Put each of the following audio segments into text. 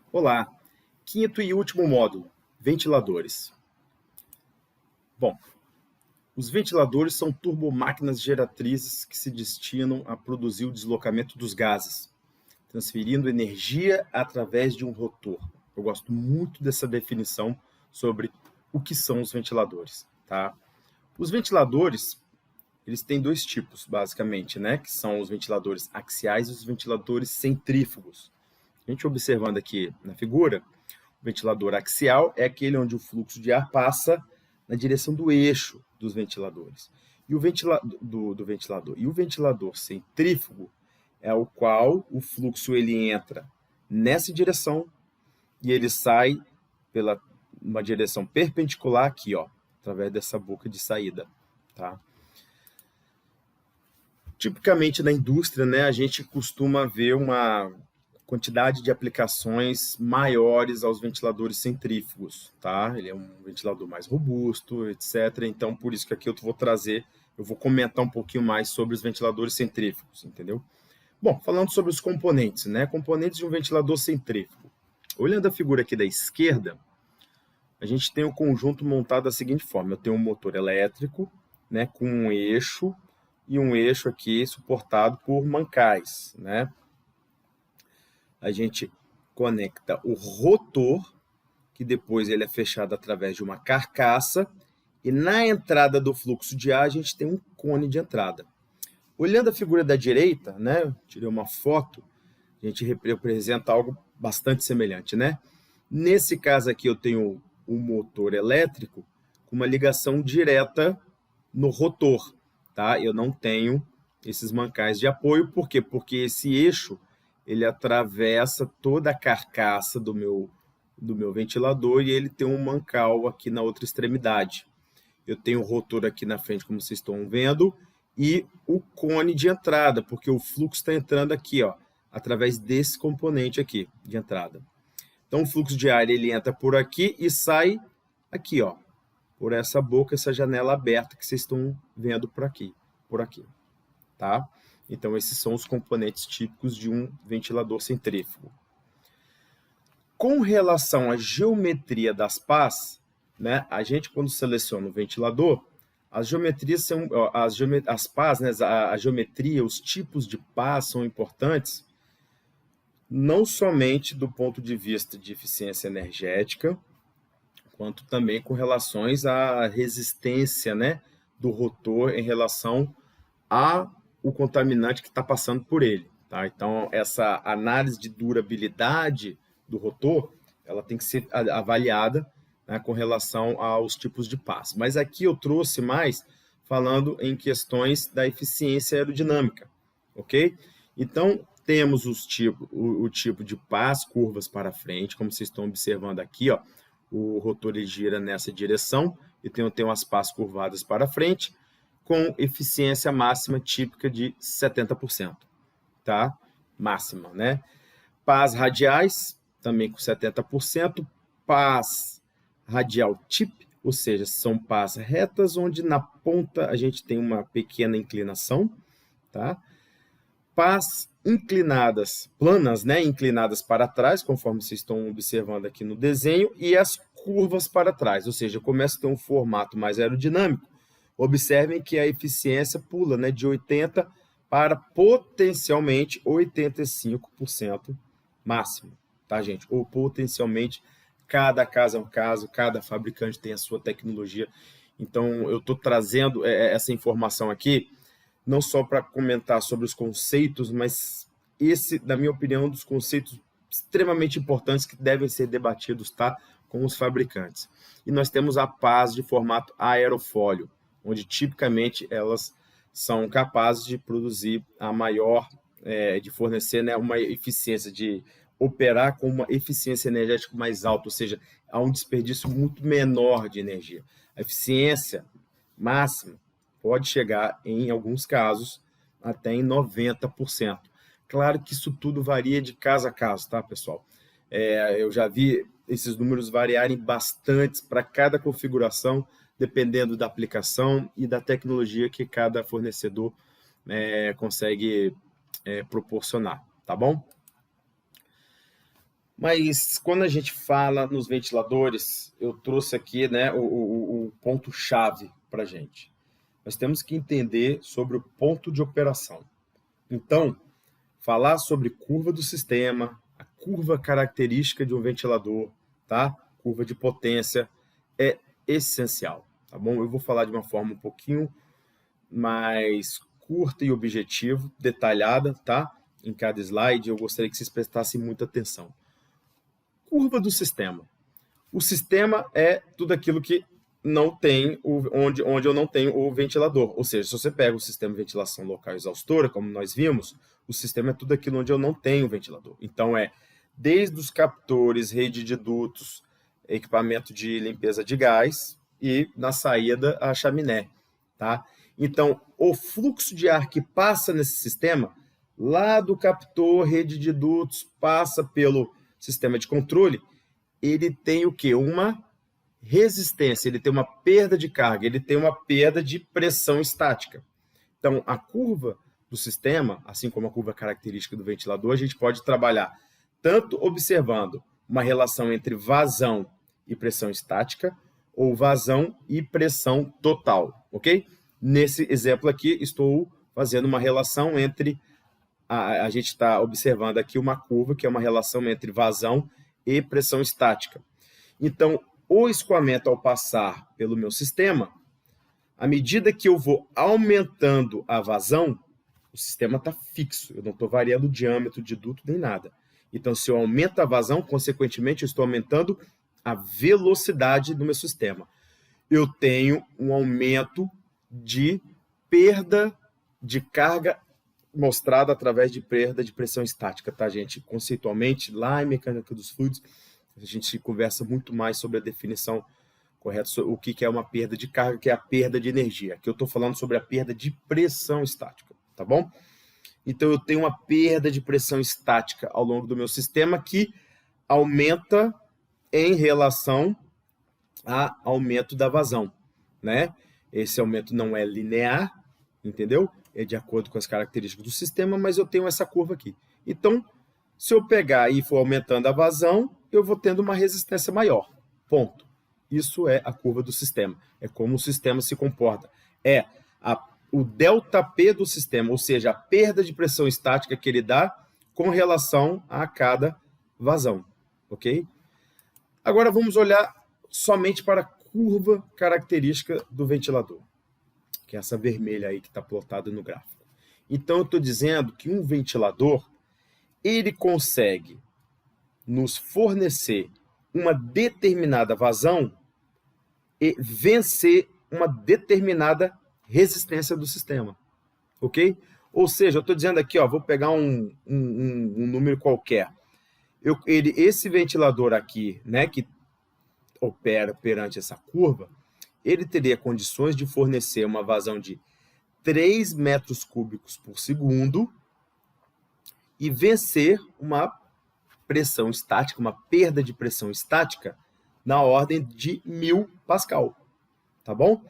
Olá, quinto e último módulo, ventiladores. Bom, os ventiladores são turbomáquinas geratrizes que se destinam a produzir o deslocamento dos gases, transferindo energia através de um rotor. Eu gosto muito dessa definição sobre o que são os ventiladores, tá? Os ventiladores, eles têm dois tipos, basicamente, né? Que são os ventiladores axiais e os ventiladores centrífugos. A gente observando aqui na figura, o ventilador axial é aquele onde o fluxo de ar passa na direção do eixo dos ventiladores. E o ventilador. E o ventilador centrífugo é o qual o fluxo ele entra nessa direção e ele sai pela uma direção perpendicular aqui, ó, através dessa boca de saída, tá? Tipicamente na indústria, né, a gente costuma ver uma quantidade de aplicações maiores aos ventiladores centrífugos, tá? Ele é um ventilador mais robusto, etc. Então, por isso que aqui eu vou comentar um pouquinho mais sobre os ventiladores centrífugos, entendeu? Bom, falando sobre os componentes, né? Componentes de um ventilador centrífugo. Olhando a figura aqui da esquerda, a gente tem o conjunto montado da seguinte forma. Eu tenho um motor elétrico, né, com um eixo e um eixo aqui suportado por mancais, né? A gente conecta o rotor, que depois ele é fechado através de uma carcaça, e na entrada do fluxo de ar a gente tem um cone de entrada. Olhando a figura da direita, né, tirei uma foto, a gente representa algo bastante semelhante, né? Nesse caso aqui eu tenho um motor elétrico com uma ligação direta no rotor, tá? Eu não tenho esses mancais de apoio, por quê? Porque esse eixo ele atravessa toda a carcaça do meu ventilador e ele tem um mancal aqui na outra extremidade. Eu tenho o rotor aqui na frente, como vocês estão vendo, e o cone de entrada, porque o fluxo está entrando aqui, ó, através desse componente aqui de entrada. Então, o fluxo de ar ele entra por aqui e sai aqui, ó, por essa boca, essa janela aberta que vocês estão vendo por aqui, tá? Então, esses são os componentes típicos de um ventilador centrífugo. Com relação à geometria das pás, né, a gente, quando seleciona o ventilador, as geometrias são, as pás, né, a geometria, os tipos de pás são importantes, não somente do ponto de vista de eficiência energética, quanto também com relações à resistência, né, do rotor em relação ao contaminante que está passando por ele. Tá? Então, essa análise de durabilidade do rotor, ela tem que ser avaliada, né, com relação aos tipos de pás. Mas aqui eu trouxe mais falando em questões da eficiência aerodinâmica, ok? Então, temos o tipo de pás, curvas para frente, como vocês estão observando aqui, ó, o rotor ele gira nessa direção e tem umas pás curvadas para frente, com eficiência máxima típica de 70%, tá? Máxima, né? Pás radiais, também com 70%. Pás radial tip, ou seja, são pás retas, onde na ponta a gente tem uma pequena inclinação, tá? Pás inclinadas, planas, né? Inclinadas para trás, conforme vocês estão observando aqui no desenho, e as curvas para trás, ou seja, começa a ter um formato mais aerodinâmico. Observem que a eficiência pula, né, de 80% para potencialmente 85% máximo, tá, gente? Ou potencialmente, cada caso é um caso, cada fabricante tem a sua tecnologia. Então, eu estou trazendo essa informação aqui, não só para comentar sobre os conceitos, mas esse, na minha opinião, é um dos conceitos extremamente importantes que devem ser debatidos, tá, com os fabricantes. E nós temos a pás de formato aerofólio, onde tipicamente elas são capazes de produzir a maior, de fornecer, né, uma eficiência, de operar com uma eficiência energética mais alta, ou seja, há um desperdício muito menor de energia. A eficiência máxima pode chegar, em alguns casos, até em 90%. Claro que isso tudo varia de caso a caso, tá, pessoal? Eu já vi esses números variarem bastante para cada configuração, dependendo da aplicação e da tecnologia que cada fornecedor consegue proporcionar, tá bom? Mas quando a gente fala nos ventiladores, eu trouxe aqui, né, o ponto-chave para a gente. Nós temos que entender sobre o ponto de operação. Então, falar sobre curva do sistema, a curva característica de um ventilador, tá? Curva de potência é essencial, tá bom? Eu vou falar de uma forma um pouquinho mais curta e objetiva, detalhada, tá? Em cada slide, eu gostaria que vocês prestassem muita atenção. Curva do sistema. O sistema é tudo aquilo que não tem, onde eu não tenho o ventilador. Ou seja, se você pega o sistema de ventilação local exaustora, como nós vimos, o sistema é tudo aquilo onde eu não tenho ventilador. Então, desde os captores, rede de dutos, equipamento de limpeza de gás e na saída a chaminé, tá? Então, o fluxo de ar que passa nesse sistema, lá do captor, rede de dutos, passa pelo sistema de controle, ele tem o quê? Uma resistência, ele tem uma perda de carga, ele tem uma perda de pressão estática. Então, a curva do sistema, assim como a curva característica do ventilador, a gente pode trabalhar tanto observando uma relação entre vazão e pressão estática, ou vazão e pressão total, ok? Nesse exemplo aqui, estou fazendo uma relação entre, a gente está observando aqui uma curva, que é uma relação entre vazão e pressão estática. Então, o escoamento ao passar pelo meu sistema, à medida que eu vou aumentando a vazão, o sistema está fixo, eu não estou variando o diâmetro de duto nem nada. Então, se eu aumento a vazão, consequentemente, eu estou aumentando a velocidade do meu sistema. Eu tenho um aumento de perda de carga mostrada através de perda de pressão estática, tá, gente? Conceitualmente, lá em mecânica dos fluidos, a gente conversa muito mais sobre a definição correta, sobre o que é uma perda de carga, que é a perda de energia. Aqui eu estou falando sobre a perda de pressão estática, tá bom? Então, eu tenho uma perda de pressão estática ao longo do meu sistema que aumenta em relação ao aumento da vazão, né? Esse aumento não é linear, entendeu? É de acordo com as características do sistema, mas eu tenho essa curva aqui. Então, se eu pegar e for aumentando a vazão, eu vou tendo uma resistência maior. Ponto. Isso é a curva do sistema. É como o sistema se comporta. É o ΔP do sistema, ou seja, a perda de pressão estática que ele dá com relação a cada vazão. Ok? Agora vamos olhar somente para a curva característica do ventilador, que é essa vermelha aí que está plotada no gráfico. Então, eu estou dizendo que um ventilador, ele consegue nos fornecer uma determinada vazão e vencer uma determinada resistência do sistema, ok? Ou seja, eu estou dizendo aqui, ó, vou pegar um número qualquer. Esse ventilador aqui, né, que opera perante essa curva, ele teria condições de fornecer uma vazão de 3 metros cúbicos por segundo e vencer uma pressão estática, uma perda de pressão estática na ordem de 1000 Pascal, tá bom?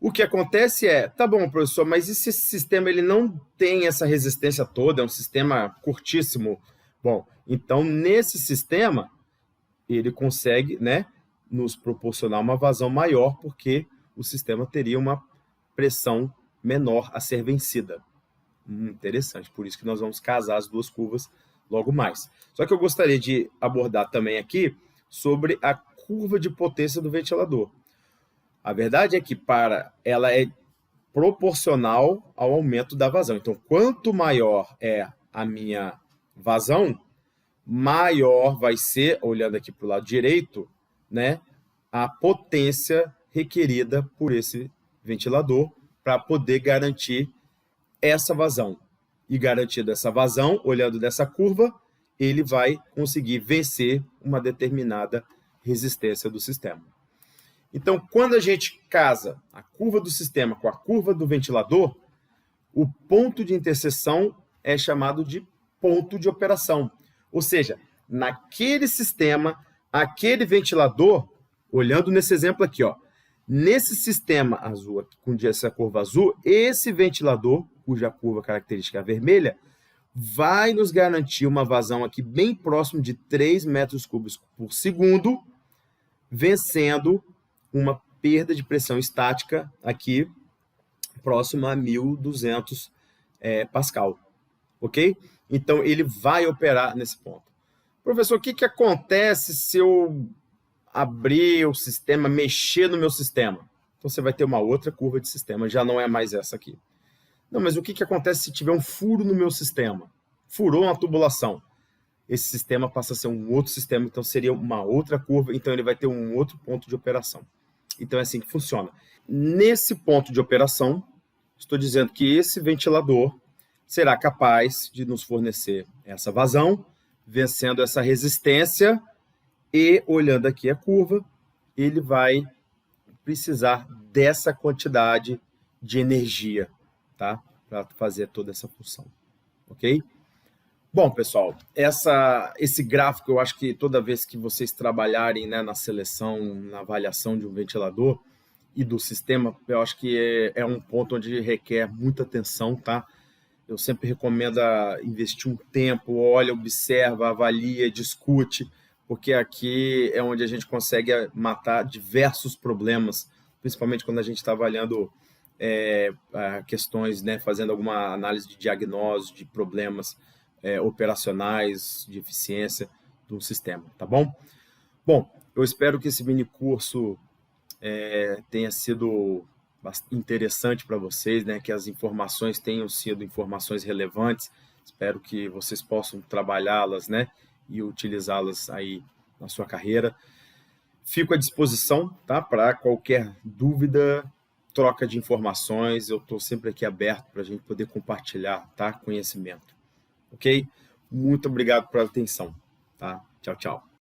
O que acontece tá bom, professor, mas e se esse sistema ele não tem essa resistência toda, é um sistema curtíssimo? Bom, então nesse sistema ele consegue, né, nos proporcionar uma vazão maior, porque o sistema teria uma pressão menor a ser vencida. Interessante, por isso que nós vamos casar as duas curvas logo mais. Só que eu gostaria de abordar também aqui sobre a curva de potência do ventilador. A verdade é que ela é proporcional ao aumento da vazão. Então, quanto maior é a minha vazão, maior vai ser, olhando aqui para o lado direito, né, a potência requerida por esse ventilador para poder garantir essa vazão. E garantindo essa vazão, olhando dessa curva, ele vai conseguir vencer uma determinada resistência do sistema. Então, quando a gente casa a curva do sistema com a curva do ventilador, o ponto de interseção é chamado de ponto de operação. Ou seja, naquele sistema, aquele ventilador, olhando nesse exemplo aqui, ó, nesse sistema azul, com essa curva azul, esse ventilador, cuja curva característica é vermelha, vai nos garantir uma vazão aqui bem próximo de 3 metros cúbicos por segundo, vencendo uma perda de pressão estática aqui próximo a 1.200 Pascal, ok? Então, ele vai operar nesse ponto. Professor, o que acontece se eu abrir o sistema, mexer no meu sistema? Então, você vai ter uma outra curva de sistema, já não é mais essa aqui. Não, mas o que acontece se tiver um furo no meu sistema? Furou uma tubulação. Esse sistema passa a ser um outro sistema, então seria uma outra curva, então ele vai ter um outro ponto de operação. Então é assim que funciona. Nesse ponto de operação, estou dizendo que esse ventilador será capaz de nos fornecer essa vazão, vencendo essa resistência e, olhando aqui a curva, ele vai precisar dessa quantidade de energia, tá? Para fazer toda essa função, ok? Bom, pessoal, esse gráfico, eu acho que toda vez que vocês trabalharem, né, na seleção, na avaliação de um ventilador e do sistema, eu acho que é um ponto onde requer muita atenção, tá? Eu sempre recomendo investir um tempo, olha, observa, avalia, discute, porque aqui é onde a gente consegue matar diversos problemas, principalmente quando a gente está avaliando questões, né, fazendo alguma análise de diagnóstico de problemas operacionais, de eficiência do sistema, tá bom? Bom, eu espero que esse mini curso tenha sido interessante para vocês, né? Que as informações tenham sido informações relevantes. Espero que vocês possam trabalhá-las, né? E utilizá-las aí na sua carreira. Fico à disposição, tá? Para qualquer dúvida, troca de informações. Eu estou sempre aqui aberto para a gente poder compartilhar, tá? Conhecimento. Ok? Muito obrigado pela atenção, tá? Tchau, tchau.